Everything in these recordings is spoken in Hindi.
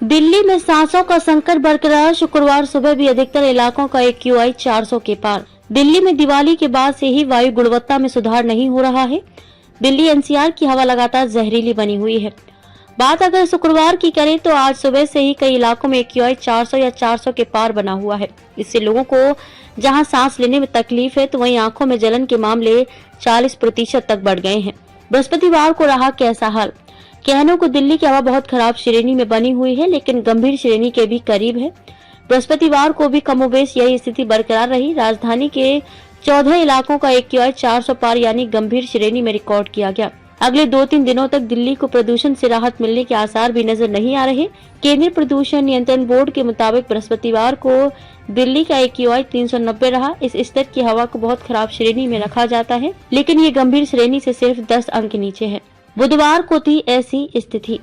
दिल्ली में सांसों का संकट बरकरार, शुक्रवार सुबह भी अधिकतर इलाकों का AQI 400 के पार। दिल्ली में दिवाली के बाद से ही वायु गुणवत्ता में सुधार नहीं हो रहा है। दिल्ली NCR की हवा लगातार जहरीली बनी हुई है। बात अगर शुक्रवार की करें तो आज सुबह से ही कई इलाकों में AQI 400 या 400 के पार बना हुआ है। इससे लोगों को जहां सांस लेने में तकलीफ है तो वहीं आंखों में जलन के मामले 40% तक बढ़ गए हैं। बृहस्पतिवार को रहा कैसा हाल? कहने को दिल्ली की हवा बहुत खराब श्रेणी में बनी हुई है, लेकिन गंभीर श्रेणी के भी करीब है। बृहस्पतिवार को भी कमोबेश यही स्थिति बरकरार रही। राजधानी के 14 इलाकों का AQI 400 पार यानी गंभीर श्रेणी में रिकॉर्ड किया गया। अगले 2-3 दिनों तक दिल्ली को प्रदूषण से राहत मिलने के आसार भी नजर नहीं आ रहे। केंद्रीय प्रदूषण नियंत्रण बोर्ड के मुताबिक बृहस्पतिवार को दिल्ली का AQI 390 रहा। इस स्तर की हवा को बहुत खराब श्रेणी में रखा जाता है, लेकिन ये गंभीर श्रेणी से सिर्फ 10 अंक नीचे है। बुधवार को थी ऐसी स्थिति।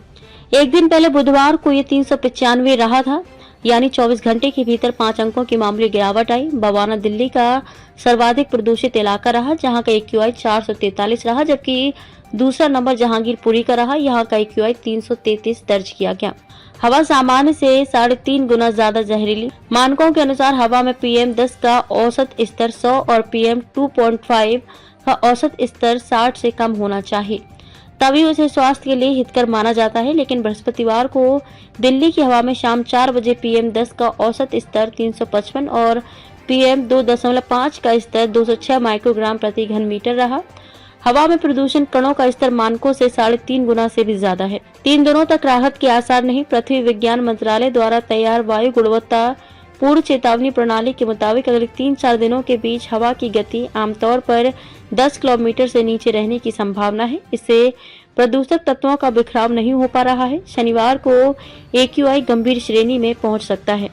एक दिन पहले बुधवार को ये 395 रहा था, यानी 24 घंटे के भीतर 5 अंकों की मामूली गिरावट आई। बवाना दिल्ली का सर्वाधिक प्रदूषित इलाका रहा, जहां का AQI 443 रहा, जबकि दूसरा नंबर जहांगीरपुरी का रहा। यहाँ का AQI 333 दर्ज किया गया। हवा सामान्य से 3.5 गुना ज्यादा जहरीली। मानकों के अनुसार हवा में PM10 का औसत स्तर 100 और PM 2.5 का औसत स्तर 60 से कम होना चाहिए, तभी उसे स्वास्थ्य के लिए हितकर माना जाता है। लेकिन बृहस्पतिवार को दिल्ली की हवा में शाम 4 बजे PM10 का औसत स्तर 355 और PM 2.5 का स्तर 206 माइक्रोग्राम प्रति घन मीटर रहा। हवा में प्रदूषण कणों का स्तर मानकों से 3.5 गुना से भी ज्यादा है। 3 दिनों तक राहत के आसार नहीं। पृथ्वी विज्ञान मंत्रालय द्वारा तैयार वायु गुणवत्ता पूर्व चेतावनी प्रणाली के मुताबिक अगले 3-4 दिनों के बीच हवा की गति आमतौर पर 10 किलोमीटर से नीचे रहने की संभावना है। इससे प्रदूषक तत्वों का बिखराव नहीं हो पा रहा है। शनिवार को AQI गंभीर श्रेणी में पहुंच सकता है।